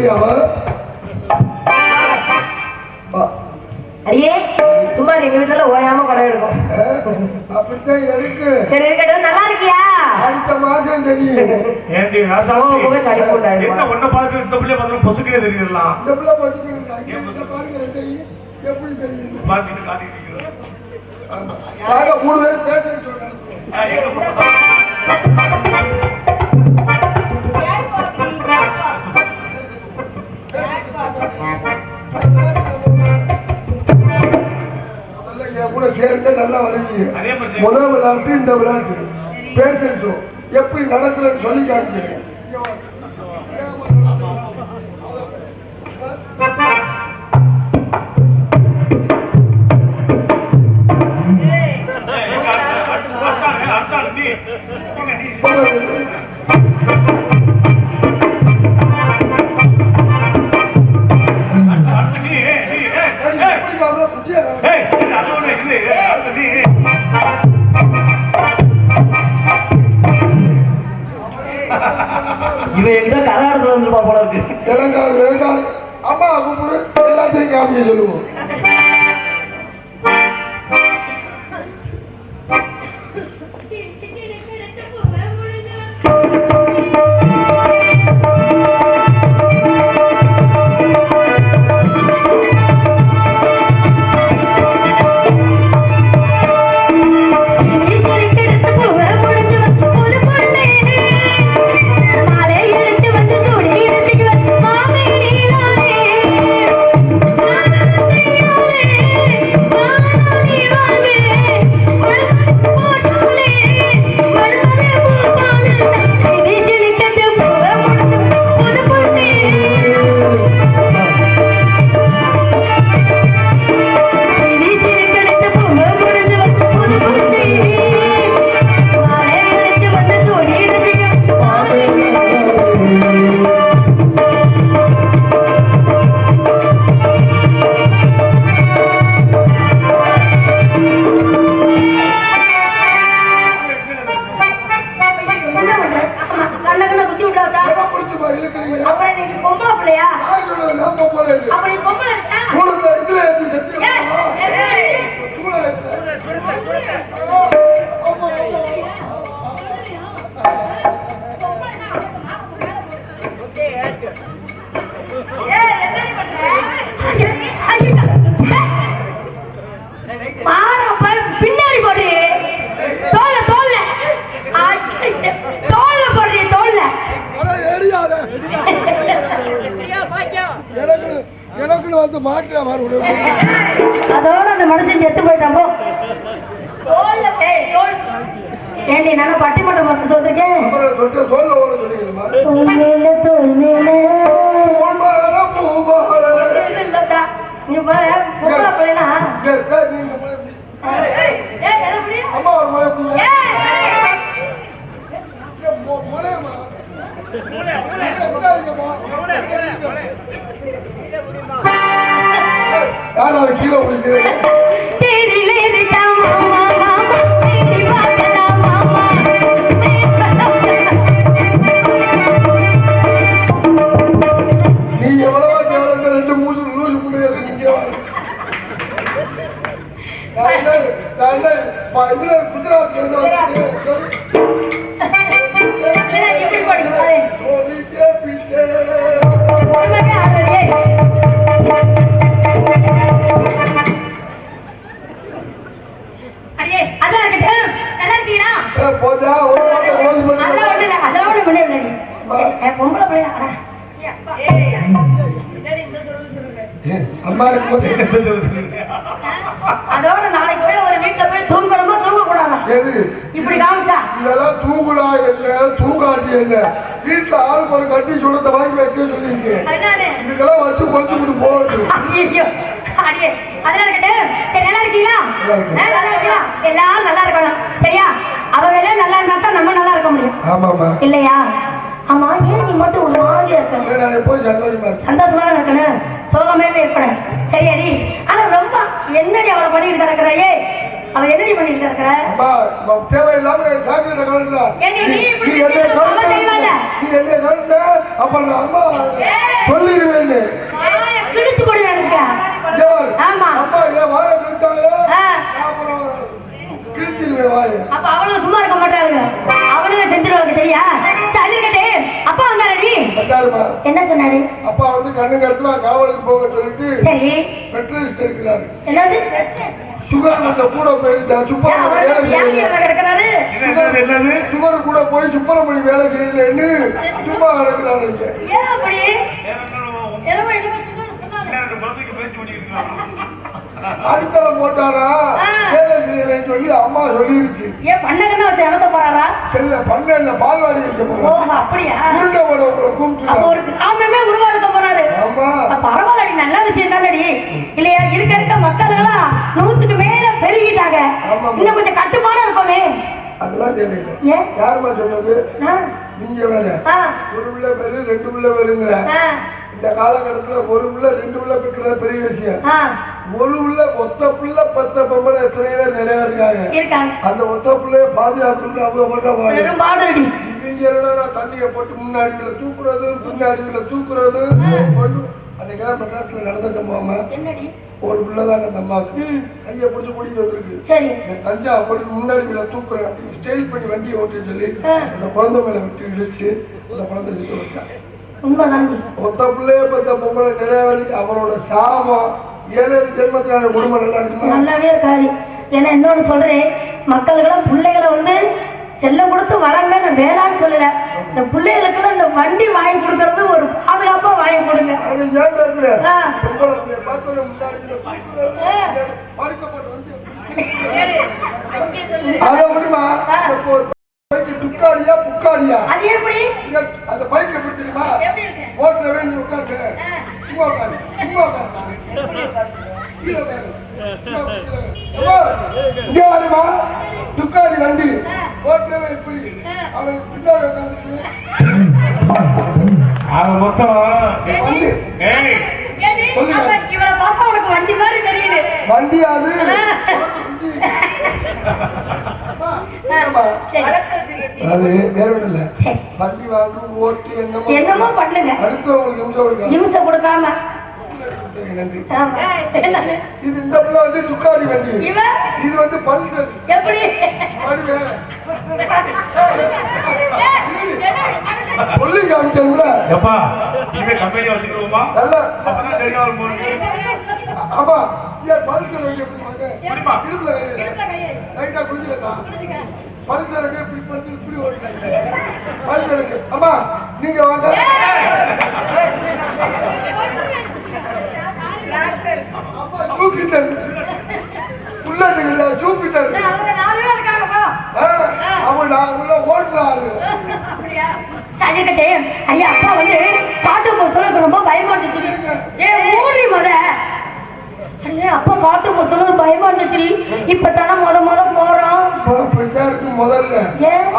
எப்படி அவ அடியே சும்மா எங்க வீட்டுல ஓயாம படம் எடுக்கும். அப்படித்தான் இருக்கு. சரி இருக்கட்டும். நல்லா இருக்கியா? அடுத்த மாசம் தெரியும். ஏண்டி ராசாவுக்கு சளி போட்டாரு. என்ன ஒண்ணு பார்த்து இந்த பிள்ளை பார்த்தா பொசுக்கே தெரியலாம். இந்த பிள்ளை பொசுக்கே இங்க பாருங்க ரெண்டையும் எப்படி தெரியுது? பாத்துட்டு காட்டிட்டீங்க. வாங்க மூணு பேர் பேசன்னு சொல்றாங்க. கூட சேர்ந்து நல்லா வருவீங்க. முதல் விளையாட்டு இந்த விளையாட்டு பேசன்ஸோ எப்படி நடக்கிறேன்னு சொல்லி காமிக்கிறேன். இவன் எங்க கரகாட்டத்துல வந்துருப்பா போல இருக்கு. விளங்காது அம்மா கூப்பிடு எல்லாத்தையும் காமிக்க சொல்லுவோம். பின்னாடி போடுறீ தோல்ல தோல்ல தோல்ல போடுறீ தோல்ல எனக்கு வந்து மாட்டியா மாறு. அதோட அந்த மனுஷன் செத்து போயிட்டான் போ. தோல்ல தோல் ஏண்டி நான் பட்டிமன்றம் வந்து சொல்லிருக்கேன். தோல்ல ஓட சொல்லிக்கலாமா? தோல் மேல தோல் மேல இல்லடா நீ போற பொம்பளை பிள்ளைனா நீங்க அம்மா ஒரு மழை யாராவது கீழே பிடிக்கிறேன். நீ எவ்வளவா தேவை ரெண்டு மூசு லூசு முன்னையில நீங்க இதுல குஜராத்ல இருந்து பொம்பளை பிள்ளையா அம்மா இருக்கும்போது அதோட நாளைக்கு போய் ஒரு வீட்டுல போய் தூங்கணுமா தூங்க கூடாதா? எது இப்படி காமிச்சா இதெல்லாம் தூங்குடா என்ன தூங்காட்டி என்ன வீட்டுல ஆளுக்கு ஒரு கட்டி சுடத்தை வாங்கி வச்சு சொல்லியிருக்கேன். இதுக்கெல்லாம் வச்சு கொஞ்சம் போகட்டும். அடியே அதெல்லாம் இருக்கட்டும். சரி நல்லா இருக்கீங்களா? நல்லா இருக்கீங்களா? எல்லாரும் நல்லா இருக்கணும் சரியா? அவங்க எல்லாம் நல்லா இருந்தா தான் நம்ம நல்லா இருக்க முடியும். ஆமாமா இல்லையா? ஆமா ஏன் நீ மட்டும் ஒரு மாதிரியா இருக்க? சந்தோஷமா இருக்கணும் சோகமே ஏற்பட சரியாடி. ஆனா ரொம்ப என்னடி அவளை பண்ணிட்டு கிடக்குறாயே அவ என்னடி பண்ணிட்டு கிடக்குற? தேவையில்லாம சாமியோட கலண்டா நீ என்ன அப்புறம் நான் அம்மா சொல்லிடுவேன்னு கிழிச்சு போடுவேன். ஆமா அம்மா ஏன் வாயை பிடிச்சாங்க அப்புறம் கிழிச்சிருவேன் வாயை. அப்ப அவளும் சும்மா இருக்க மாட்டாங்க, அவளுமே செஞ்சிருவாங்க தெரியா. சரி இருக்கட்டே, அப்பா வந்தாரடி. வந்தாருமா. என்ன சொன்னாரு? அப்பா வந்து கண்ணு கருத்துமா காவலுக்கு போக சொல்லிட்டு சரி பெட்ரோலிஸ்ட் இருக்கிறாரு. என்னது சுகர் கொஞ்சம் கூட போயிருச்சா சுப்பரமணி வேலை கிடக்கிறாரு. சுகர் கூட போய் சுப்பரமணி வேலை செய்யலன்னு சும்மா கிடக்கிறாரு. ஏன் அப்படி அடித்தளம் போட்டாரா வேலை செய்யலன்னு சொல்லி அம்மா சொல்லிருச்சு. ஏன் பண்ணகன்னா வச்சு நடத்த போறாரா? தெரியல, பண்ண பால்வாடி வைக்க போறோம். அப்படியா? உருண்டோட உங்களை கூப்பிட்டு ஆமாமே உருவாடுக்க போறாரு. ஆமா பரவாயில்லடி, நல்ல விஷயம் தானடி இல்லையா? இருக்க மக்கள்லாம் 100க்கு மேல பெருகிட்டாங்க. இன்னும் கொஞ்சம் கட்டுப்பாடா இருப்போமே. அதெல்லாம் தெரியல. யாருமா சொன்னது? நீங்க வேற ஒரு பிள்ளை பேரு 2 பிள்ளை பேருங்கிற இந்த காலகட்டத்துல ஒரு பிள்ளை 2 பிள்ளை பெக்கிறது பெரிய விஷயம். ஒரு பிள்ளை ஒத்த பிள்ளை 10 பொம்பளை எத்தனை பேர் நிறைய இருக்காங்க. அந்த ஒத்த பிள்ளைய பாதுகாக்கணும்னு அவங்க பண்ற இவங்க என்னன்னா தண்ணியை போட்டு முன்னாடி தூக்குறது பின்னாடி தூக்குறது கொண்டு அன்னைக்கெல்லாம் மெட்ராஸ்ல நடந்த சம்பவமா ஒரு பிள்ளைதான் அந்த அம்மாவுக்கு கையை பிடிச்சி கூட்டிட்டு வந்திருக்கு. கஞ்சா போட்டு முன்னாடி தூக்குறேன் ஸ்டைல் பண்ணி வண்டியை ஓட்டுன்னு சொல்லி அந்த குழந்தை மேல விட்டு இழுச்சு அந்த குழந்தை சுத்த வச்சான். ஒத்த பிள்ளைய பத்த பொம்பளை நிறைய வரைக்கும் அவரோட சாபம் 7 ஜென்மத்திலான குடும்பம் நல்லா இருக்குமா? நல்லாவே இருக்காது. ஏன்னா இன்னொன்னு சொல்றேன், மக்களுக்கெல்லாம் பிள்ளைகளை வந்து செல்லம் கொடுத்து வளங்க நான் வேளான்னு சொல்லல. இந்த பிள்ளைகளுக்கெல்லாம் இந்த வண்டி வாங்கி கொடுக்கறது ஒரு பாதுகாப்பா வாங்கி கொடுங்க. துக்காடியா புக்காடியா அது எப்படி அந்த பைக் எப்படி தெரியுமா? ஓட்டுல வேண்டி உட்காந்து சும்மா உட்காரு சும்மா உட்காரு கீழே உட்காரு இங்க வருமா துக்காடி வண்டி ஓட்டுல எப்படி அவனுக்கு பின்னாடி உட்காந்துட்டு அவன் மொத்தம் வண்டி சொல்லுங்க. இவரை பார்த்தா உனக்கு வண்டி மாதிரி தெரியுது. வண்டி அது அது வேற ஒண்ணு இல்ல. வண்டி வாங்க ஓட்டு என்னமோ பண்ணுங்க, அடுத்தவங்களுக்கு இம்சை கொடுக்காம. இது இந்த பிள்ளை வந்து துக்காடி வண்டி, இது வந்து பல்சர். எப்படி சொல்லி காமிக்கணும்ல. ஆமா பல்சர் வண்டி எப்படி லைட்டா குடிக்கலதா பல்சர் இப்படி படுத்து இப்படி ஓடுறாங்க. பல்சர் அம்மா நீங்க வாங்க. அம்மா ஜூபிட்டர் உள்ளது கிடையாது, ஜூபிட்டர் அவன் நான் உள்ள ஓட்டுற ஆளு. சனிக்கிட்டே ஐயா அப்பா வந்து காட்டு போ சொல்ல ரொம்ப பயமா இருந்துச்சு. மூடி முத அப்பா காட்டு போ சொல்ல பயமா இருந்துச்சு. இப்ப தானே முத போறோம். அப்படித்தான் இருக்கு முதல்ல,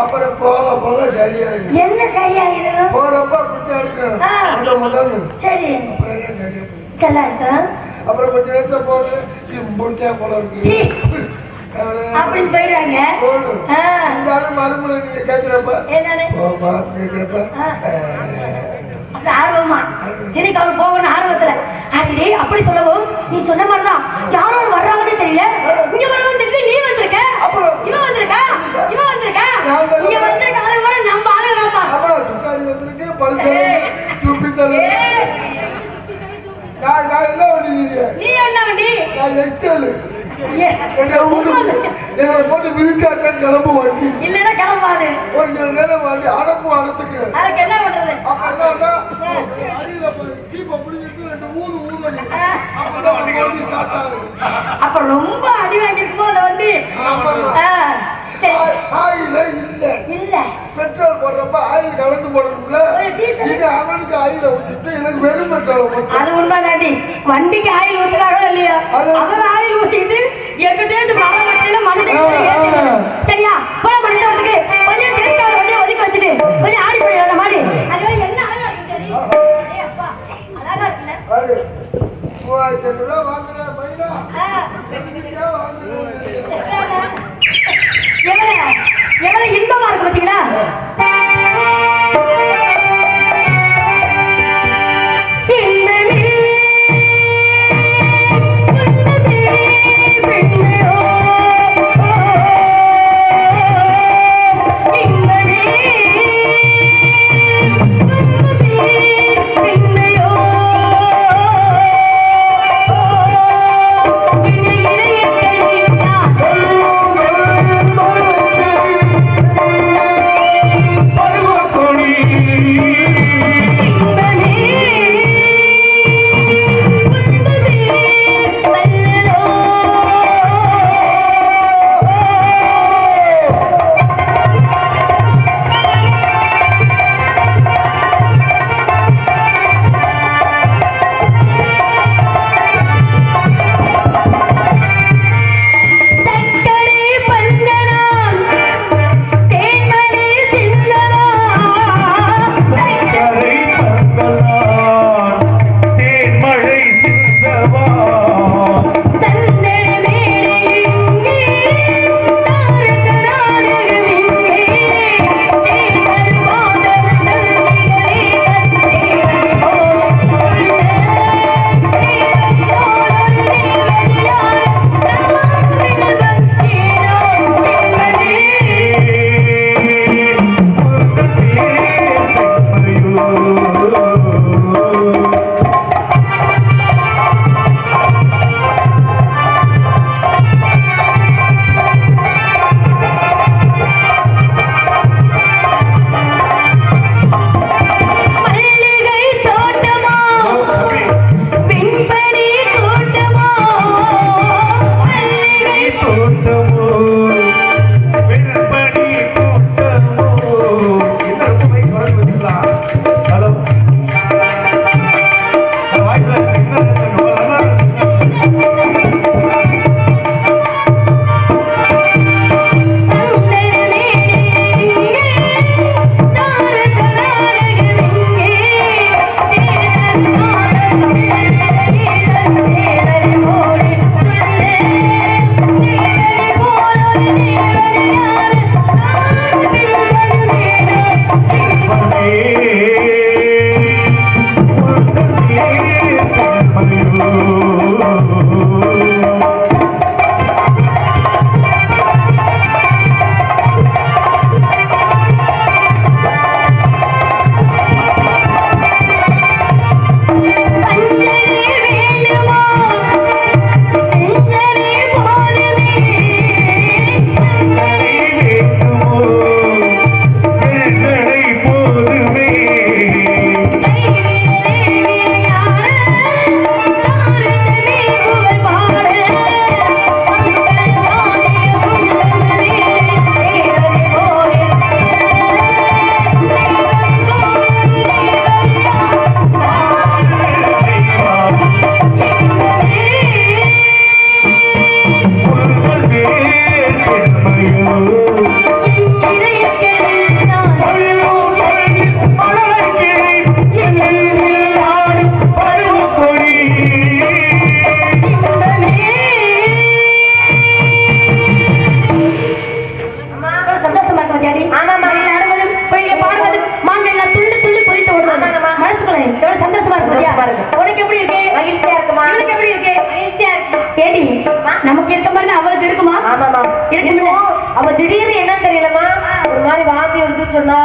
அப்புறம் போக போக சரியாயிடும். என்ன சரியாயிடும்? போறப்ப அப்படித்தான் இருக்கு முதல்ல. சரி அப்புறம் என்ன சரியா நல்லா இருக்கு. அப்புறம் கொஞ்ச நேரத்தை போக முடிச்சா போல இருக்கு அப்படின்னு போயிடுறாங்க. மறுமுறை நீங்க கேட்கிறப்ப ஆர்வமா தினைக்கு அவன் போகணும் ஆர்வத்துல அடி அப்படி சொல்லவும் நீ சொன்ன மாதிரிதான் யாரோ வர்றாங்கன்னு தெரியல. இங்க வரவும் தெரியுது, நீ வந்திருக்க, இவன் வந்திருக்கா, இவன் வந்திருக்கா, இங்க வந்திருக்க ஆளு வர நம்ம ஆளுங்கப்பா. வந்திருக்கு பல்சர் ஜூபிட்டர். நான் என்ன வண்டி? நீ என்ன வண்டி? நான் எக்ஸல். என்னை போட்டு மிதிச்சாத்தான் கிளம்பு வண்டி, இல்லைன்னா கிளம்பாது. ஒரு சில நேரம் வண்டி அடப்பு அடைச்சுக்கு. அதுக்கு என்ன பண்றது? அப்ப என்னன்னா அடியில கீப்ப பிடிச்சிட்டு 2 ஊது ஊதணும். அப்பதான் வண்டி ஸ்டார்ட் ஆகுது. அப்ப ரொம்ப அடி வாங்கிருக்குமோ அந்த வண்டி? ஆயில இல்ல பெட்ரோல் போடுறப்ப ஆயில் கலந்து போடணும்ல. நீங்க அவனுக்கு ஆயில ஊத்திட்டு எனக்கு வெறும் பெட்ரோல். அது உண்மைதாண்டி, வண்டிக்கு ஆயில் ஊத்துறாங்களோ இல்லையா, அவர் ஆயில் ஊத்திட்டு எங்கிட்டே மரம் வட்டியில மனுஷன். சரியா போல பண்ணிட்டு வரதுக்கு கொஞ்சம் தெரிவிக்காம கொஞ்சம் ஒதுக்கி வச்சுட்டு கொஞ்சம் ஆடி போயிடுற மாதிரி. அது என்ன அழகா இருக்கு அப்பா, அழகா இருக்குல்ல. 3500 ரூபாய் வாங்குற பையனா எவ்வளவு இன்பமா இருக்கு பாத்தீங்களா? சந்தோஷமா இருக்கு. உனக்கு எப்படி இருக்கு? மகிழ்ச்சியா இருக்குமா? இவளுக்கு எப்படி இருக்கு? மகிழ்ச்சியா இருக்கு. ஏடி நமக்கு இருக்க மாதிரி அவளுக்கு இருக்குமா? ஆமாமா இருக்குல்ல. அவ திடீர்னு என்னன்னு தெரியலமா ஒரு மாதிரி வாந்தி வருதுன்னு சொன்னா